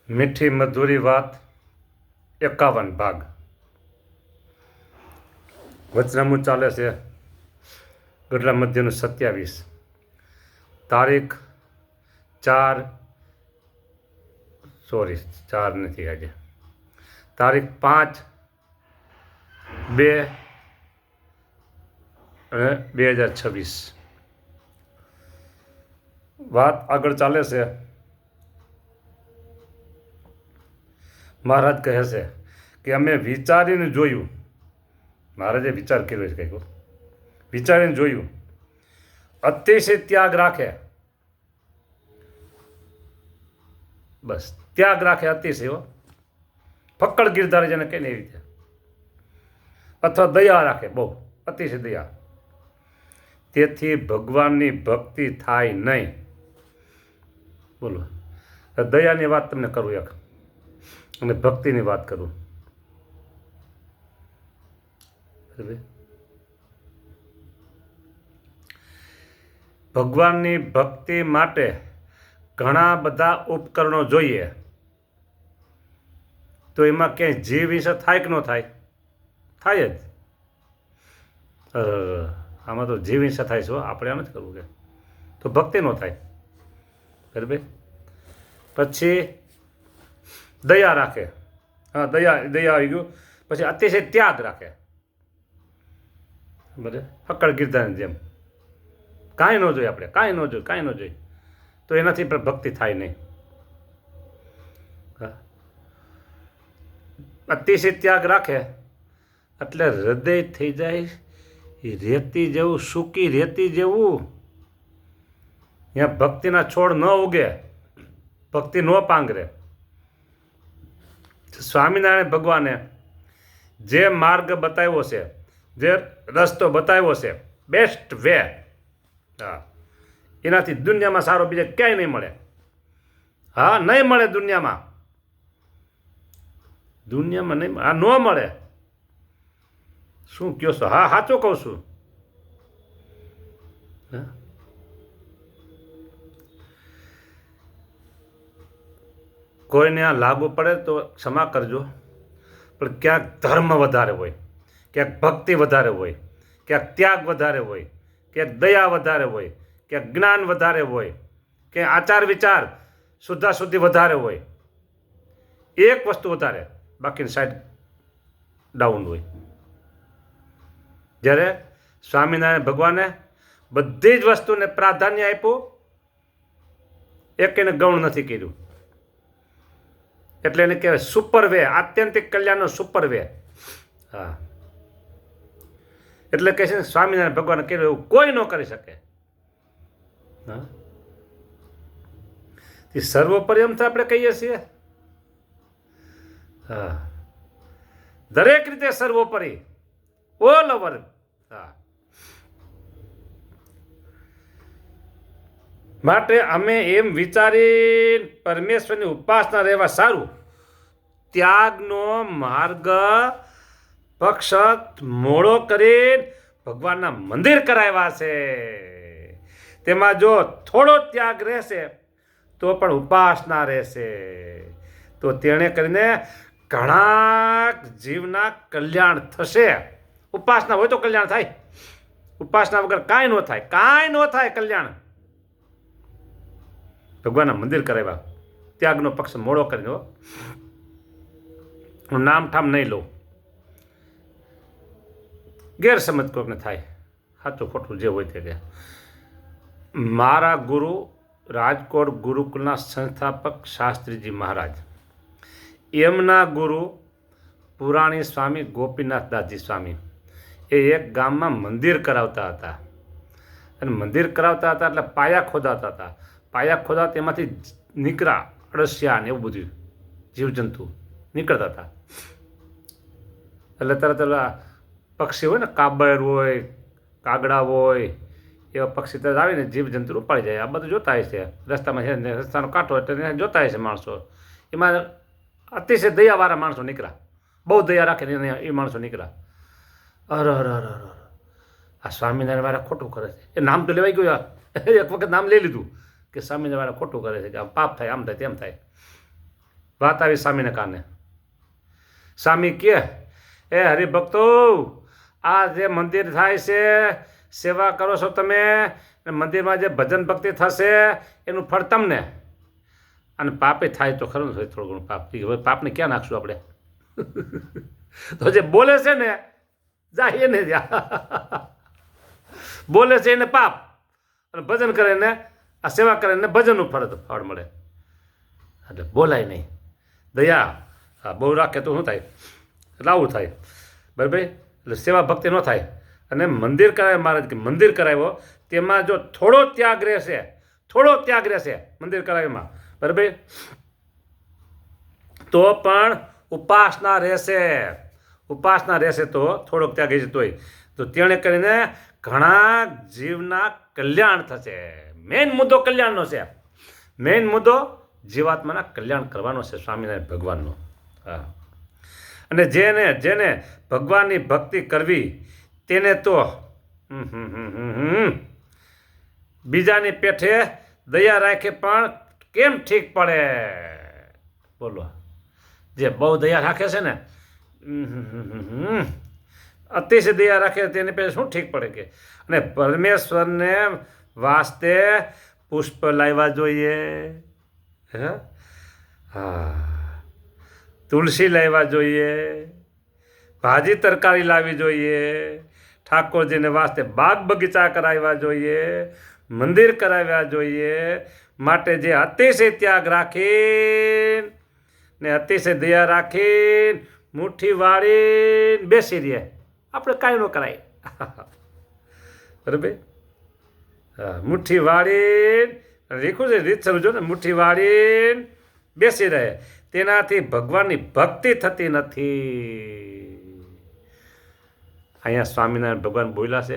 મીઠી મધુરી વાત 51 ભાગ વચનામું ચાલે છે ગઢડા મધ્યનું 27 તારીખ 4 નથી આજે તારીખ 5/2/2026 વાત આગળ ચાલે છે। મહારાજ કહે છે કે અમે વિચારીને જોયું, મહારાજે વિચાર કર્યો છે કંઈક, વિચારીને જોયું, અતિશય ત્યાગ રાખે, બસ ત્યાગ રાખે અતિશય, ફક્કડ ગિરધારે જેને કઈ એવી રીતે, અથવા દયા રાખે બહુ અતિશય દયા, તેથી ભગવાનની ભક્તિ થાય નહીં। બોલો, દયાની વાત તમને કરું એક, અને ભક્તિની વાત કરું। ભગવાનની ભક્તિ માટે ઘણા બધા ઉપકરણો જોઈએ, તો એમાં ક્યાંય જીવ વિશે થાય કે ન થાય? થાય જ। આમાં તો જીવ વિશે થાય છે, આપણે આમ જ કરવું કે તો ભક્તિ ન થાય, બરાબર। પછી દયા રાખે, હા દયા આવી ગયું। પછી અતિશય ત્યાગ રાખે, બરાબર, ફક્કડ ગિરધારની જેમ, કાંઈ ન જોઈએ આપણે, કાંઈ ન જોઈએ તો એનાથી પણ ભક્તિ થાય નહીં। અતિશય ત્યાગ રાખે એટલે હૃદય થઈ જાય રેતી જેવું, સૂકી રેતી જેવું, ત્યાં ભક્તિના છોડ ન ઉગે, ભક્તિ ન પાંગરે। સ્વામિનારાયણ ભગવાને જે માર્ગ બતાવ્યો છે, જે રસ્તો બતાવ્યો છે, બેસ્ટ વે, હા, એનાથી દુનિયામાં સારો બીજે ક્યાંય નહીં મળે। હા, નહીં મળે દુનિયામાં નહીં, હા ન મળે। શું કહો છો? હા, સાચું કહું છું। કોઈને આ લાગુ પડે તો ક્ષમા કરજો, પણ ક્યાંક ધર્મ વધારે હોય, ક્યાંક ભક્તિ વધારે હોય, ક્યાંક ત્યાગ વધારે હોય, ક્યાંક દયા વધારે હોય, ક્યાંક જ્ઞાન વધારે હોય, ક્યાંક આચાર વિચાર શુદ્ધાશુદ્ધિ વધારે હોય, એક વસ્તુ વધારે, બાકીની સાઈડ ડાઉન હોય। જ્યારે સ્વામિનારાયણ ભગવાને બધી જ વસ્તુને પ્રાધાન્ય આપ્યું, એક એને ગૌણ નથી કર્યું, એટલે એને કહેવાય સુપર વે, આત્યંતિક કલ્યાણનો સુપર વે। હા, એટલે કહે છે ને સ્વામિનારાયણ ભગવાને કર્યું એવું કોઈ ન કરી શકે। હા, સર્વોપરી એમ તો આપણે કહીએ છીએ, હા, દરેક રીતે સર્વોપરી, ઓલ ઓવર। હા, માટે અમે એમ વિચારી પરમેશ્વરની ઉપાસના રહેવા સારું ત્યાગનો માર્ગ પક્ષ મોડો કરી ભગવાનના મંદિર કરાવ્યા છે। તેમાં જો થોડો ત્યાગ રહેશે તો પણ ઉપાસના રહેશે, તો તેણે કરીને ઘણા જીવના કલ્યાણ થશે। ઉપાસના હોય તો કલ્યાણ થાય, ઉપાસના વગર કાંઈ ન થાય કલ્યાણ। ભગવાનના મંદિર કરાવ્યા, ત્યાગનો પક્ષ મોડો કરીને, હું નામ ઠામ નહીં લઉં, ગેરસમજ કોઈકને થાય, સાચું ખોટું જે હોય તે। મારા ગુરુ રાજકોટ ગુરુકુલના સંસ્થાપક શાસ્ત્રીજી મહારાજ, એમના ગુરુ પુરાણી સ્વામી ગોપીનાથ દાસજી સ્વામી એ એક ગામમાં મંદિર કરાવતા હતા, અને મંદિર કરાવતા હતા એટલે પાયા ખોદાતા હતા, પાયા ખોદાતા એમાંથી નીકળ્યા અળસિયા ને એવું બધું જીવજંતુ નીકળતા હતા। એટલે તરત પક્ષી હોય ને, કાબર હોય, કાગડા હોય, એવા પક્ષી તરત આવીને જીવજંતુ ઉપાડી જાય। આ બધું જોતા હોય છે રસ્તામાં, છે રસ્તાનો કાંઠો એટલે જોતા હોય છે માણસો, એમાં અતિશય દયાવાળા માણસો નીકળ્યા, બહુ દયા રાખે એ માણસો નીકળ્યા। અરે આ સ્વામિનારાયણ વાળા ખોટું કરે છે, એ નામ તો લેવાઈ ગયું, એક વખત નામ લઈ લીધું કે સ્વામિનારાયણ વાળા ખોટું કરે છે, કે આમ પાપ થાય, આમ થાય, તેમ થાય। વાત આવી સ્વામીને કાને. સ્વામી કહે, એ હરિભક્તો, આ જે મંદિર થાય છે, સેવા કરો છો તમે, મંદિરમાં જે ભજન ભક્તિ થશે એનું ફળ તમને, અને પાપે થાય તો ખરું ને થોડું ઘણું પાપ. હવે પાપને ક્યાં નાખશું આપણે? તો જે બોલે છે ને જાય એને બોલે છે એને પાપ, અને ભજન કરે ને આ સેવા કરે ને ભજનનું ફળ મળે. એટલે બોલાય નહીં. દયા હા બહુ રાખે તો શું થાય? એટલે આવું થાય. બરાબર. એટલે સેવા ભક્તિ ન થાય. અને મંદિર કરાવે મહારાજ કે મંદિર કરાવ્યો તેમાં જો થોડો ત્યાગ રહેશે મંદિર કરાવ્યામાં, બરાબર, તો પણ ઉપાસના રહેશે તો થોડોક ત્યાગ હશે તોય તો તેણે કરીને ઘણા જીવના કલ્યાણ થશે. મેઇન મુદ્દો કલ્યાણનો છે. મેઇન મુદ્દો જીવાત્માના કલ્યાણ કરવાનો છે, સ્વામિનારાયણ ભગવાનનો. હા. અને જેને ભગવાનની ભક્તિ કરવી તેને તો બીજાની પેઠે દયા રાખે પણ કેમ ઠીક પડે? બોલો. જે બહુ દયા રાખે છે ને, અતિશય દયા રાખે તેની પેઠે શું ઠીક પડે કે? અને પરમેશ્વરને વાસ્તે પુષ્પ લાવવા જોઈએ, હા, તુલસી લાવવા જોઈએ, ભાજી તરકારી લાવવી જોઈએ, ઠાકોરજીને વાસ્તે બાગ બગીચા કરાવવા જોઈએ, મંદિર કરાવ્યા જોઈએ. માટે જે અતિશય ત્યાગ રાખી ને અતિશય દયા રાખી મુઠ્ઠી વાળીને બેસી રહે, આપણે કાંઈ ન કરાય. બરાબર. હા, મુઠ્ઠી વાળીને રીખું છે, રીત સમજો ને, મુઠ્ઠી વાળીને બેસી રહે, તેનાથી ભગવાનની ભક્તિ થતી નથી. અહીંયા સ્વામિનારાયણ ભગવાન બોલ્યા છે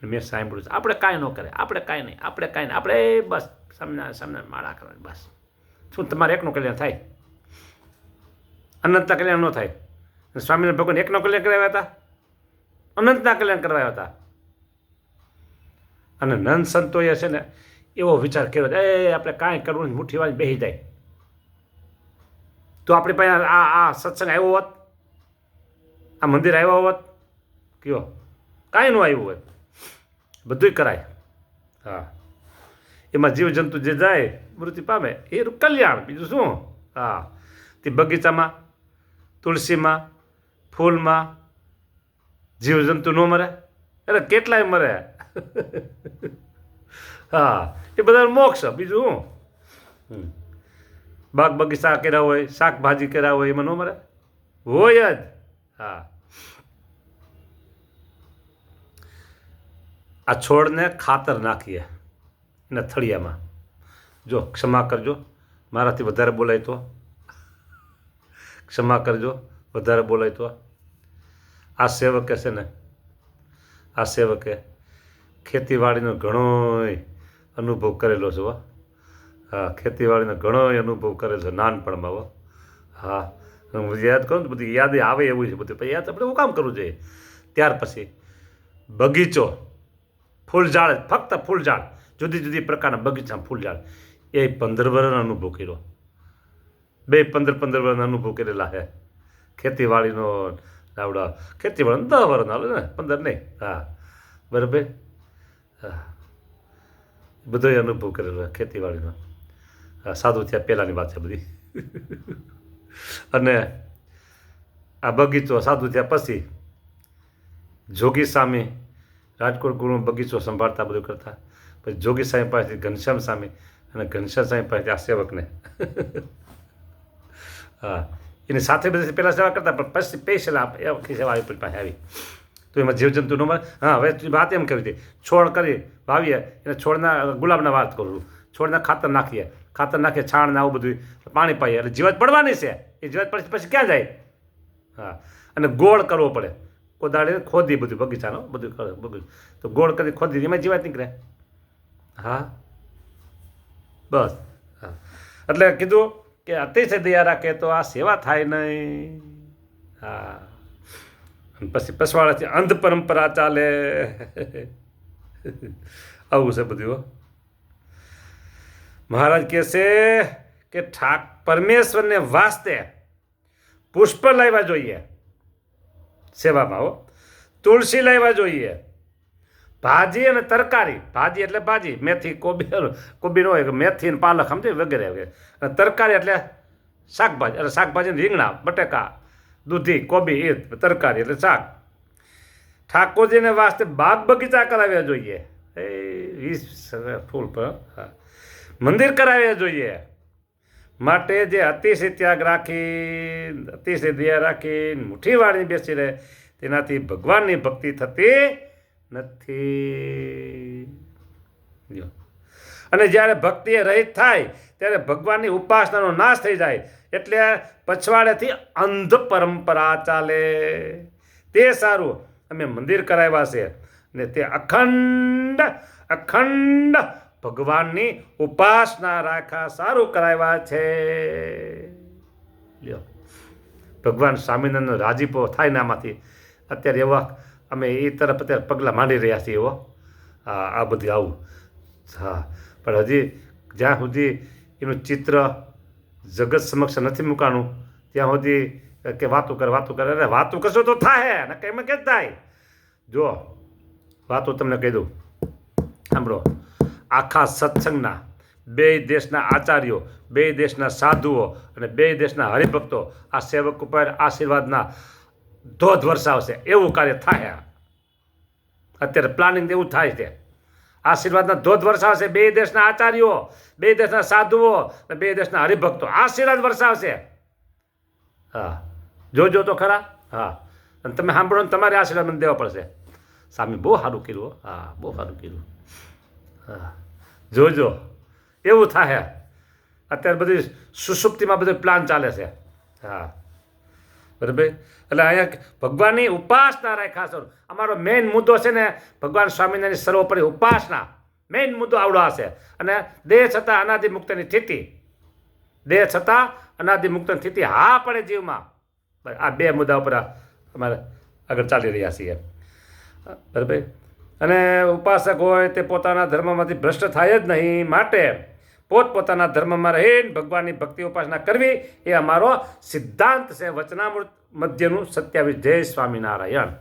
અને મેં સાંભળ્યું છે. આપણે કાંઈ ન કરે, આપણે કાંઈ નહીં, આપણે બસ સ્વામિનારાયણ માળા કરવાની બસ. શું તમારે એકનું કલ્યાણ થાય? અનંતના કલ્યાણ ન થાય. સ્વામિનારાયણ ભગવાન એકનો કલ્યાણ કરાવ્યા હતા, અનંતના કલ્યાણ કરાવ્યા હતા. અને નંદ સંતોએ છે ને એવો વિચાર કર્યો, આપણે કાંઈ કરવું નહીં, મુઠ્ઠી વાળી બેસી જાય તો આપણી પાસે આ સત્સંગ આવ્યો હોત, આ મંદિર આવ્યો હોત, કયો કાંઈ ન આવ્યું હોય, બધુંય કરાય. હા, એમાં જીવજંતુ જે જાય મૃત્યુ પામે એ કલ્યાણ, બીજું શું? હા, તે બગીચામાં, તુલસીમાં, ફૂલમાં જીવજંતુ ન મરે, એટલે કેટલાય મરે. હા, એ બધા મોક્ષ, બીજું શું? બાગ બગીચા કર્યા હોય, શાકભાજી કર્યા હોય, એમાં ન મરે? હોય જ. હા, આ છોડને ખાતર નાખીએ એના થળિયામાં. જો ક્ષમા કરજો, મારાથી વધારે બોલાય તો ક્ષમા કરજો, વધારે બોલાય તો. આ સેવકે છે ને, આ સેવકે ખેતીવાડીનો ઘણો અનુભવ કરેલો છે. હા, ખેતીવાડીનો ઘણો અનુભવ કરેલો છે નાનપણમાં. હા, હું યાદ કરું તો બધી યાદ આવે એવું છે બધું. પછી યાદ આપણે શું કામ કરવું જોઈએ? ત્યાર પછી બગીચો, ફૂલઝાડ, ફક્ત ફૂલઝાડ, જુદી જુદી પ્રકારના બગીચા ફૂલઝાડ, એ 15 વર્ષનો અનુભવ કર્યો. 15 વર્ષના અનુભવ કરેલા છે ખેતીવાડીનો. આવડા ખેતીવાડીનો 10 વર્ષનો હાલે ને, 15 નહીં. હા, બરાબર. હા, બધો અનુભવ કરેલો ખેતીવાડીનો. હા, સાધુ થયા પહેલાંની વાત છે બધી. અને આ બગીચો સાધુ થયા પછી જોગી સ્વામી રાજકોટ ગુરુ બગીચો સંભાળતા, બધું કરતા. પછી જોગી સ્વામી પાસેથી ઘનશ્યામ સ્વામી, અને ઘનશ્યામ સ્વામી પાસેથી આ સેવકને. હા, એની સાથે બધી પહેલાં સેવા કરતા, પણ પછી પૈસા સેવા આવી પાસે આવી તો એમાં જીવજંતુ ન મળે. હા, હવે વાત એમ કરી હતી, છોડ કરી વાવીએ એને છોડના ગુલાબના વાત કરું છું, છોડના ખાતર નાખીએ, છાણ ને આવું બધું પાણી પાઈએ એટલે જીવાત પડવાની છે. એ જીવાત પછી ક્યાં જાય? હા, અને ગોળ કરવો પડે, કોદાળીને ખોદી બધું બગીચાનો બધું તો ગોળ કરી ખોદી એમાં જીવાત નીકળે. હા, બસ. હા, એટલે કીધું કે અતિશય દયા રાખે તો આ સેવા થાય નહીં. હા, પછી પસવાડાથી અંધ પરંપરા ચાલે. આવું છે બધું. મહારાજ કહે છે કે પરમેશ્વરને વાસ્તે પુષ્પ લાવવા જોઈએ સેવામાં, હો. તુલસી લાવવા જોઈએ, ભાજી અને તરકારી, ભાજી એટલે ભાજી, મેથી, કોબી નો હોય, મેથી ને પાલક સમજે વગેરે વગેરે, અને તરકારી એટલે શાકભાજી, એટલે શાકભાજી રીંગણા, બટેકા, દૂધી, કોબી, એ તરકારી એટલે શાક. ઠાકોરજીને વાસ્તે બાગ બગીચા કરાવ્યા જોઈએ, ફૂલ પર મંદિર કરાવ્યા જોઈએ. માટે જે અતિશય ત્યાગ રાખી, અતિશય દયા રાખી, મુઠ્ઠી વાળી બેસી રહે, તેનાથી ભગવાનની ભક્તિ થતી નથી. અને જ્યારે ભક્તિ એ રહિત થાય ત્યારે ભગવાનની ઉપાસનાનો નાશ થઈ જાય. એટલે પછવાડેથી અંધ પરંપરા ચાલે. તે સારું અમે મંદિર કરાવ્યા છે ને તે અખંડ ભગવાનની ઉપાસના રાખ્યા, સારું કરાવ્યા છે. લ્યો, ભગવાન સ્વામિનારાયણનો રાજીપો થાય ને આમાંથી. અત્યારે એવા અમે એ તરફ અત્યારે પગલાં માંડી રહ્યા છીએ. એવો આ બધું આવું. હા, પણ હજી જ્યાં સુધી એનું ચિત્ર જગત સમક્ષ નથી મૂકાનું ત્યાં સુધી કે વાતું કરે. અરે વાતું કરશો તો થાય ને, એમાં કે થાય. જો વાતો તમને કહી દઉં, સાંભળો. આખા સત્સંગના 2 દેશના આચાર્યો, 2 દેશના સાધુઓ અને 2 દેશના હરિભક્તો આ સેવક ઉપર આશીર્વાદના ધોધ વરસાવશે. એવું કાર્ય થાય. અત્યારે પ્લાનિંગ એવું થાય છે. આશીર્વાદના ધોધ વરસાવશે. 2 દેશના આચાર્યો, 2 દેશના સાધુઓ અને 2 દેશના હરિભક્તો આશીર્વાદ વરસાવશે. હા, જોજો તો ખરા. હા, અને તમે સાંભળો ને તમારે આશીર્વાદ મને દેવા પડશે. સ્વામી બહુ સારું કર્યું. હા, બહુ સારું કર્યું. હા, જોજો એવું થાય. અત્યારે બધી સુસુપ્તિમાં બધું પ્લાન ચાલે છે. હા, બરાબર. એટલે અહીંયા ભગવાનની ઉપાસના રાખ્યા છે. અમારો મેઇન મુદ્દો છે ને ભગવાન સ્વામિનારાયણની સર્વોપરી ઉપાસના. મેઇન મુદ્દો આવડો હશે. અને દેહ છતાં અનાદિ મુક્તની સ્થિતિ, દેહ છતાં અનાદિ મુક્તની સ્થિતિ હા પડે જીવમાં. આ 2 મુદ્દા ઉપર અમારે આગળ ચાલી રહ્યા છીએ. બરાબર. અને ઉપાસક હોય તે પોતાના ધર્મમાંથી ભ્રષ્ટ થાય જ નહીં. માટે પોતપોતાના ધર્મમાં રહીને ભગવાનની ભક્તિ ઉપાસના કરવી એ અમારો સિદ્ધાંત છે. વચનામૃત મધ્યનું 27. જય સ્વામિનારાયણ.